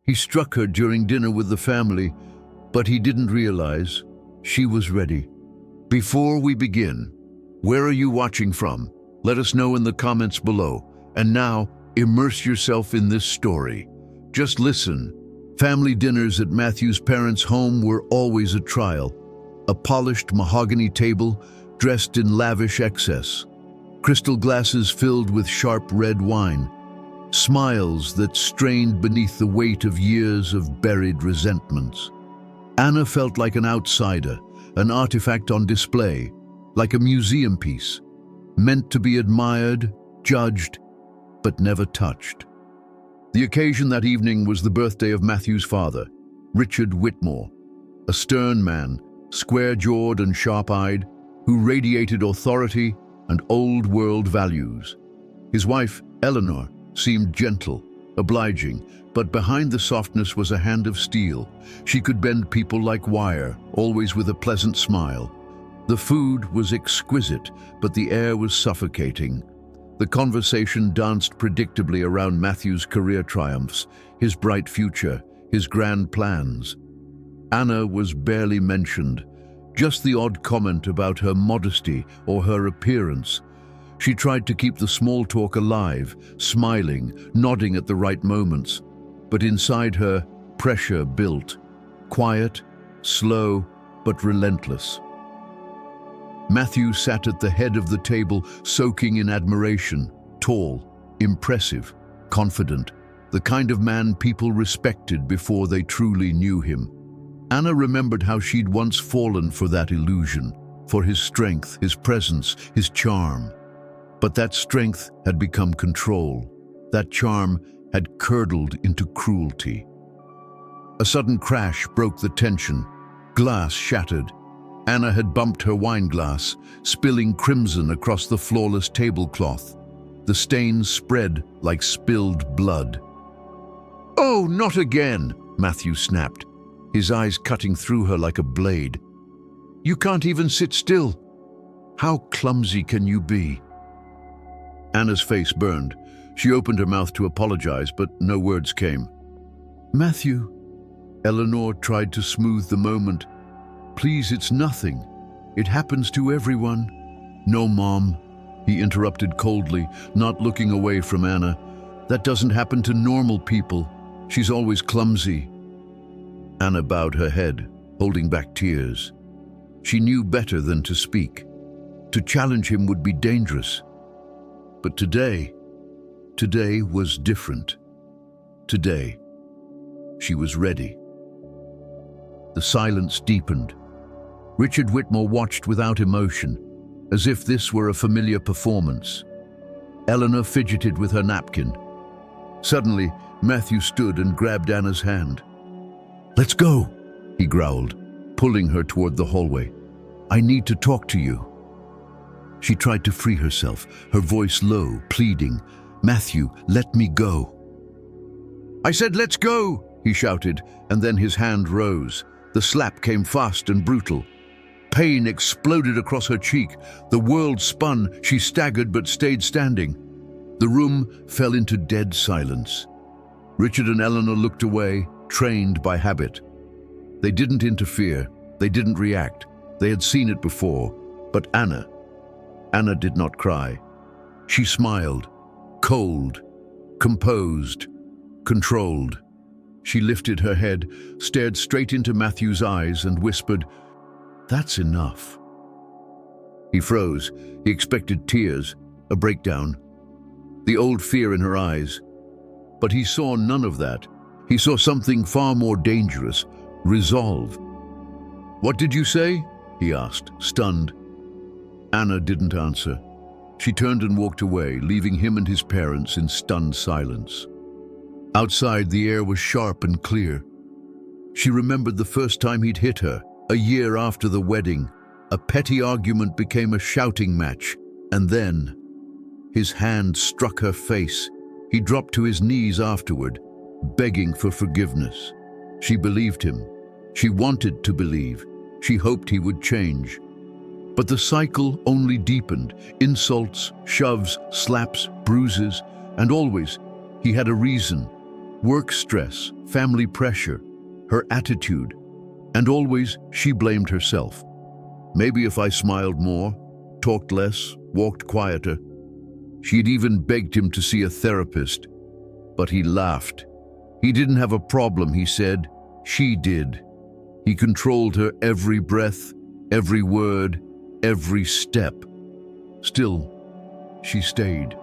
He struck her during dinner with the family, but he didn't realize she was ready. Before we begin, where are you watching from? Let us know in the comments below. And now, immerse yourself in this story. Just listen. Family dinners at Matthew's parents' home were always a trial. A polished mahogany table dressed in lavish excess. Crystal glasses filled with sharp red wine. Smiles that strained beneath the weight of years of buried resentments. Anna felt like an outsider, an artifact on display, like a museum piece, meant to be admired, judged, but never touched. The occasion that evening was the birthday of Matthew's father, Richard Whitmore, a stern man, square-jawed and sharp-eyed, who radiated authority and old-world values. His wife, Eleanor, seemed gentle, obliging, but behind the softness was a hand of steel. She could bend people like wire, always with a pleasant smile. The food was exquisite, but the air was suffocating. The conversation danced predictably around Matthew's career triumphs, his bright future, his grand plans. Anna was barely mentioned, just the odd comment about her modesty or her appearance. She tried to keep the small talk alive, smiling, nodding at the right moments. But inside her, pressure built. Quiet, slow, but relentless. Matthew sat at the head of the table, soaking in admiration. Tall, impressive, confident. The kind of man people respected before they truly knew him. Anna remembered how she'd once fallen for that illusion, for his strength, his presence, his charm. But that strength had become control. That charm had curdled into cruelty. A sudden crash broke the tension. Glass shattered. Anna had bumped her wine glass, spilling crimson across the flawless tablecloth. The stains spread like spilled blood. "Oh, not again!" Matthew snapped, his eyes cutting through her like a blade. "You can't even sit still. How clumsy can you be?" Anna's face burned. She opened her mouth to apologize, but no words came. "Matthew," Eleanor tried to smooth the moment. "Please, it's nothing. It happens to everyone." "No, Mom," he interrupted coldly, not looking away from Anna. "That doesn't happen to normal people. She's always clumsy." Anna bowed her head, holding back tears. She knew better than to speak. To challenge him would be dangerous. But today was different. Today, she was ready. The silence deepened. Richard Whitmore watched without emotion, as if this were a familiar performance. Eleanor fidgeted with her napkin. Suddenly, Matthew stood and grabbed Anna's hand. "Let's go," he growled, pulling her toward the hallway. "I need to talk to you." She tried to free herself, her voice low, pleading. "Matthew, let me go." "I said, let's go," he shouted, and then his hand rose. The slap came fast and brutal. Pain exploded across her cheek. The world spun. She staggered but stayed standing. The room fell into dead silence. Richard and Eleanor looked away, trained by habit. They didn't interfere. They didn't react. They had seen it before. But Anna did not cry. She smiled, cold, composed, controlled. She lifted her head, stared straight into Matthew's eyes and whispered, "That's enough." He froze. He expected tears, a breakdown, the old fear in her eyes. But he saw none of that. He saw something far more dangerous, resolve. "What did you say?" he asked, stunned. Anna didn't answer. She turned and walked away, leaving him and his parents in stunned silence. Outside, the air was sharp and clear. She remembered the first time he'd hit her, a year after the wedding. A petty argument became a shouting match, and then his hand struck her face. He dropped to his knees afterward, begging for forgiveness. She believed him. She wanted to believe. She hoped he would change. But the cycle only deepened. Insults, shoves, slaps, bruises, and always he had a reason. Work stress, family pressure, her attitude, and always she blamed herself. Maybe if I smiled more, talked less, walked quieter. She'd even begged him to see a therapist, but he laughed. He didn't have a problem, he said. She did. He controlled her every breath, every word, every step. Still, she stayed.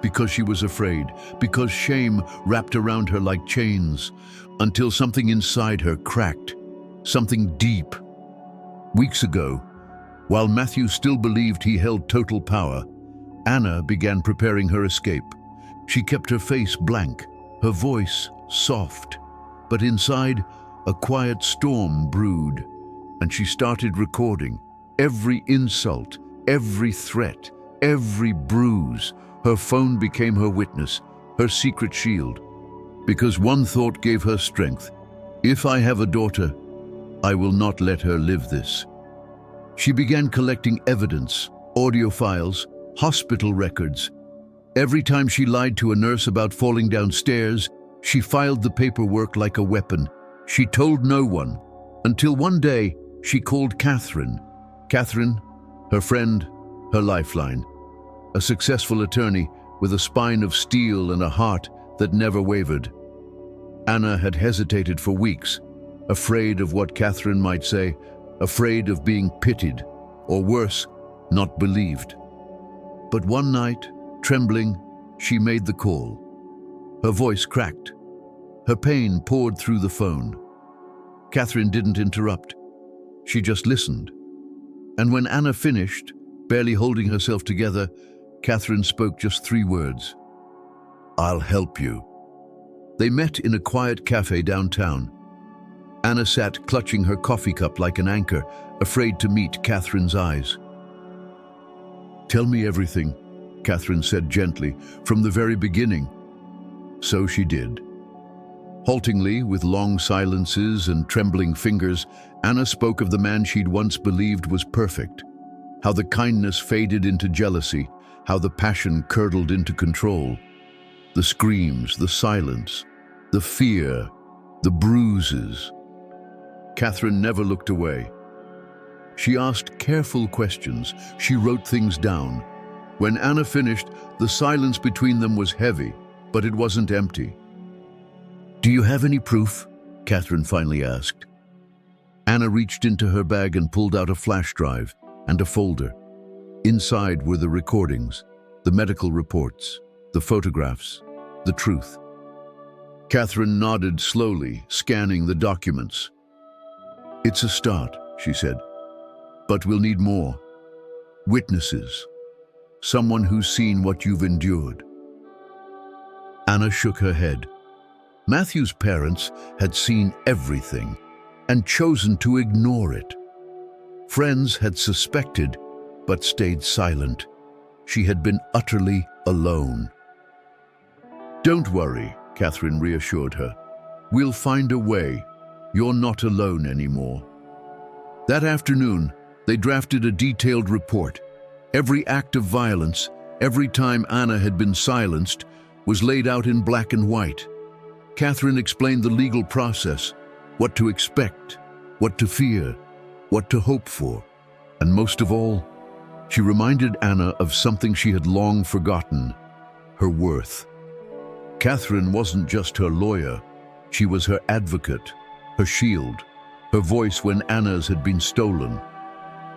Because she was afraid, because shame wrapped around her like chains, until something inside her cracked, something deep. Weeks ago, while Matthew still believed he held total power, Anna began preparing her escape. She kept her face blank, her voice soft, but inside, a quiet storm brewed, and she started recording every insult, every threat, every bruise. Her phone became her witness, her secret shield, because one thought gave her strength. If I have a daughter, I will not let her live this. She began collecting evidence, audio files, hospital records. Every time she lied to a nurse about falling downstairs, she filed the paperwork like a weapon. She told no one, until one day she called Catherine. Catherine, her friend, her lifeline. A successful attorney with a spine of steel and a heart that never wavered. Anna had hesitated for weeks, afraid of what Catherine might say, afraid of being pitied, or worse, not believed. But one night, trembling, she made the call. Her voice cracked. Her pain poured through the phone. Catherine didn't interrupt. She just listened. And when Anna finished, barely holding herself together, Catherine spoke just 3 words. I'll help you. They met in a quiet cafe downtown. Anna sat clutching her coffee cup like an anchor, afraid to meet Catherine's eyes. Tell me everything, Catherine said gently, from the very beginning. So she did. Haltingly, with long silences and trembling fingers, Anna spoke of the man she'd once believed was perfect. How the kindness faded into jealousy, how the passion curdled into control. The screams, the silence, the fear, the bruises. Catherine never looked away. She asked careful questions. She wrote things down. When Anna finished, the silence between them was heavy, but it wasn't empty. Do you have any proof? Catherine finally asked. Anna reached into her bag and pulled out a flash drive and a folder. Inside were the recordings, the medical reports, the photographs, the truth. Catherine nodded slowly, scanning the documents. It's a start, she said, but we'll need more. Witnesses. Someone who's seen what you've endured. Anna shook her head. Matthew's parents had seen everything and chosen to ignore it. Friends had suspected, but stayed silent. She had been utterly alone. Don't worry, Catherine reassured her. We'll find a way. You're not alone anymore. That afternoon, they drafted a detailed report. Every act of violence, every time Anna had been silenced, was laid out in black and white. Catherine explained the legal process, what to expect, what to fear, what to hope for, and most of all, she reminded Anna of something she had long forgotten, her worth. Catherine wasn't just her lawyer, she was her advocate, her shield, her voice when Anna's had been stolen.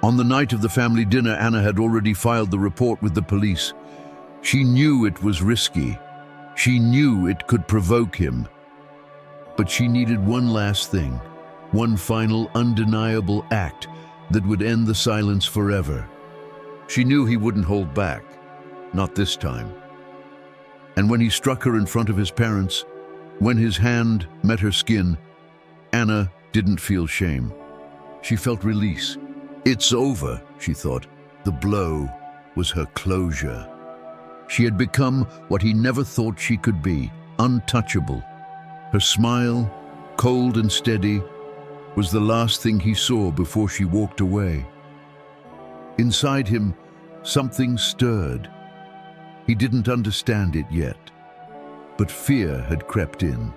On the night of the family dinner, Anna had already filed the report with the police. She knew it was risky. She knew it could provoke him. But she needed one last thing, one final undeniable act that would end the silence forever. She knew he wouldn't hold back, not this time. And when he struck her in front of his parents, when his hand met her skin, Anna didn't feel shame. She felt release. It's over, she thought. The blow was her closure. She had become what he never thought she could be, untouchable. Her smile, cold and steady, was the last thing he saw before she walked away. Inside him, something stirred. He didn't understand it yet. but fear had crept in.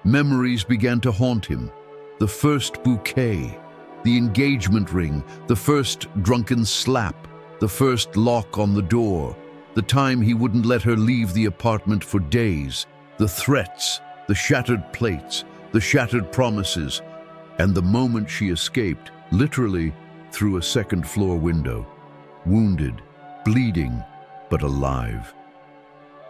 Memories began to haunt him. The first bouquet, the engagement ring, the first drunken slap, the first lock on the door, the time he wouldn't let her leave the apartment for days, the threats, the shattered plates, the shattered promises, and the moment she escaped, literally through a second-floor window, wounded, bleeding, but alive.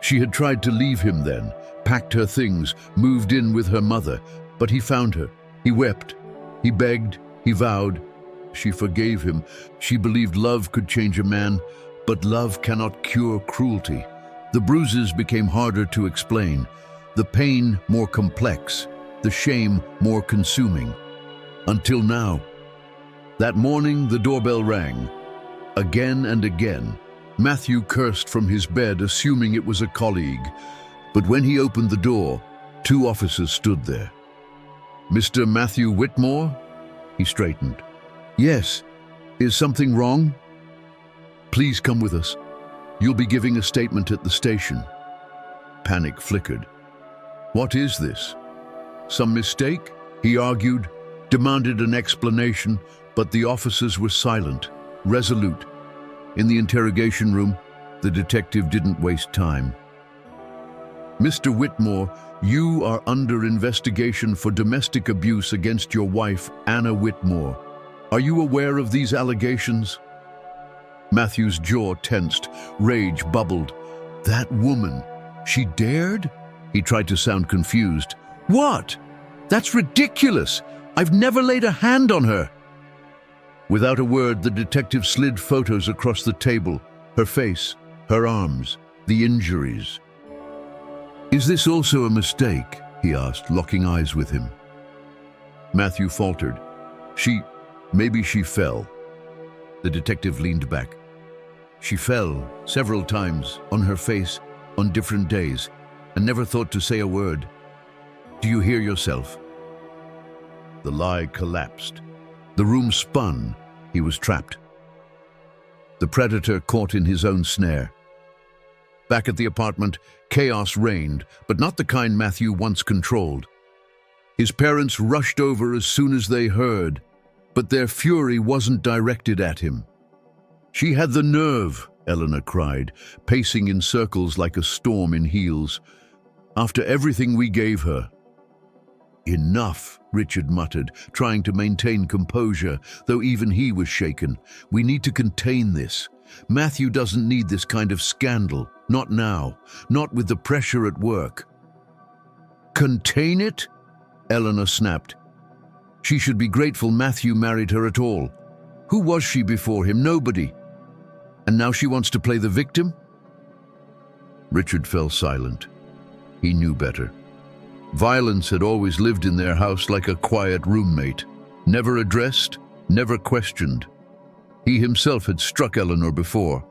She had tried to leave him then, packed her things, moved in with her mother, but he found her. He wept, he begged, he vowed. She forgave him. She believed love could change a man, but love cannot cure cruelty. The bruises became harder to explain, the pain more complex, the shame more consuming. Until now. That morning, the doorbell rang. Again and again, Matthew cursed from his bed, assuming it was a colleague. But when he opened the door, 2 officers stood there. "Mr. Matthew Whitmore?" He straightened. "Yes. Is something wrong?" "Please come with us. You'll be giving a statement at the station." Panic flickered. "What is this? Some mistake?" He argued, demanded an explanation, but the officers were silent, resolute. In the interrogation room, the detective didn't waste time. "Mr. Whitmore, you are under investigation for domestic abuse against your wife, Anna Whitmore. Are you aware of these allegations?" Matthew's jaw tensed, rage bubbled. "That woman, she dared?" He tried to sound confused. "What? That's ridiculous! I've never laid a hand on her!" Without a word, the detective slid photos across the table, her face, her arms, the injuries. "Is this also a mistake?" he asked, locking eyes with him. Matthew faltered. Maybe she fell." The detective leaned back. "She fell several times, on her face, on different days, and never thought to say a word. Do you hear yourself?" The lie collapsed. The room spun. He was trapped. The predator caught in his own snare. Back at the apartment, chaos reigned, but not the kind Matthew once controlled. His parents rushed over as soon as they heard, but their fury wasn't directed at him. "She had the nerve," Eleanor cried, pacing in circles like a storm in heels. "After everything we gave her." "Enough," Richard muttered, trying to maintain composure, though even he was shaken. "We need to contain this. Matthew doesn't need this kind of scandal. Not now. Not with the pressure at work." "Contain it?" Eleanor snapped. She should be grateful Matthew married her at all. Who was she before him? Nobody. And now she wants to play the victim? Richard fell silent. He knew better. Violence had always lived in their house like a quiet roommate, never addressed, never questioned. He himself had struck Eleanor before,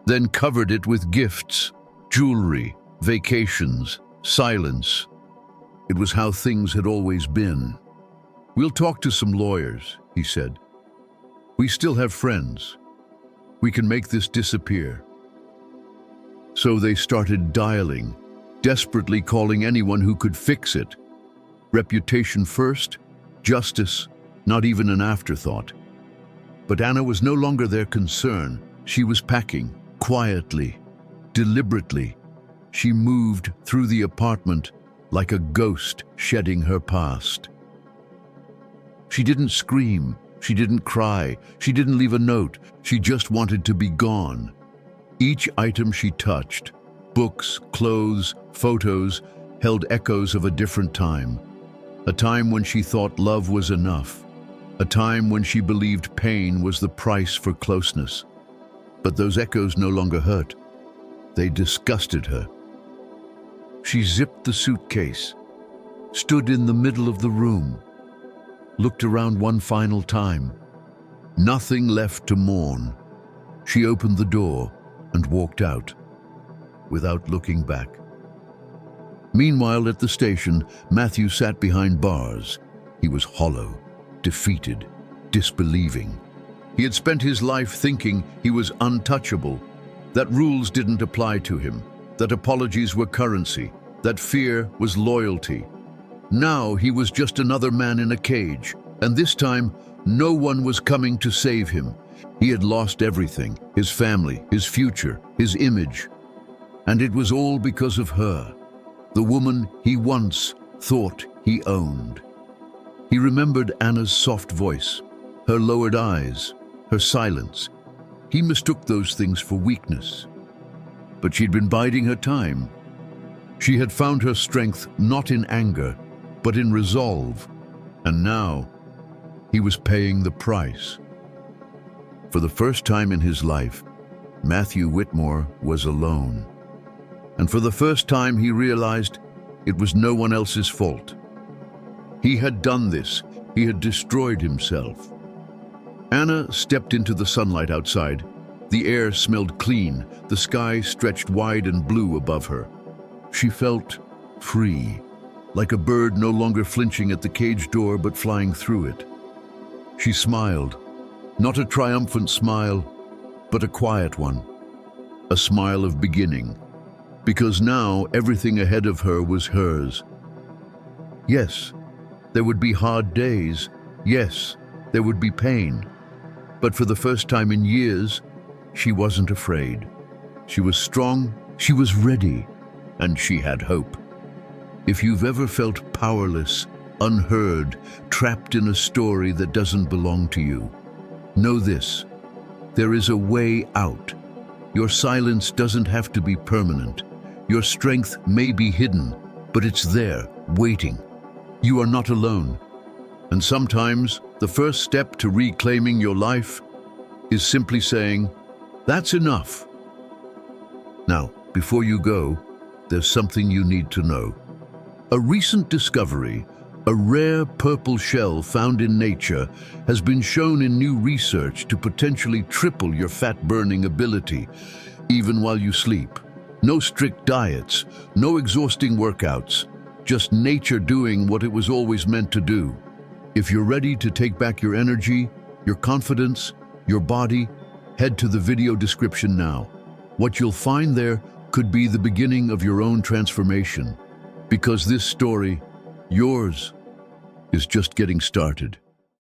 then covered it with gifts, jewelry, vacations, silence. It was how things had always been. "We'll talk to some lawyers," he said. "We still have friends. We can make this disappear." So they started dialing, desperately calling anyone who could fix it. Reputation first, justice, not even an afterthought. But Anna was no longer their concern. She was packing, quietly, deliberately. She moved through the apartment like a ghost shedding her past. She didn't scream, she didn't cry, she didn't leave a note. She just wanted to be gone. Each item she touched, books, clothes, photos, held echoes of a different time. A time when she thought love was enough. A time when she believed pain was the price for closeness. But those echoes no longer hurt. They disgusted her. She zipped the suitcase, stood in the middle of the room, looked around one final time. Nothing left to mourn. She opened the door and walked out, without looking back. Meanwhile, at the station, Matthew sat behind bars. He was hollow, defeated, disbelieving. He had spent his life thinking he was untouchable, that rules didn't apply to him. that apologies were currency, that fear was loyalty. Now he was just another man in a cage, and this time no one was coming to save him. He had lost everything, his family, his future, his image. And it was all because of her, the woman he once thought he owned. He remembered Anna's soft voice, her lowered eyes, her silence. He mistook those things for weakness. But she'd been biding her time. She had found her strength not in anger, but in resolve. And now, he was paying the price. For the first time in his life, Matthew Whitmore was alone. And for the first time, he realized it was no one else's fault. He had done this. He had destroyed himself. Anna stepped into the sunlight outside. The air smelled clean. The sky stretched wide and blue above her. She felt free, like a bird no longer flinching at the cage door but flying through it. She smiled, not a triumphant smile, but a quiet one, a smile of beginning, because now everything ahead of her was hers. Yes, there would be hard days. Yes, there would be pain. But for the first time in years, she wasn't afraid. She was strong, she was ready, and she had hope. If you've ever felt powerless, unheard, trapped in a story that doesn't belong to you, know this: there is a way out. Your silence doesn't have to be permanent. Your strength may be hidden, but it's there, waiting. You are not alone. And sometimes the first step to reclaiming your life is simply saying, "That's enough." Now, before you go, there's something you need to know. A recent discovery, a rare purple shell found in nature, has been shown in new research to potentially triple your fat-burning ability, even while you sleep. No strict diets, no exhausting workouts, just nature doing what it was always meant to do. If you're ready to take back your energy, your confidence, your body, head to the video description now. What you'll find there could be the beginning of your own transformation, because this story, yours, is just getting started.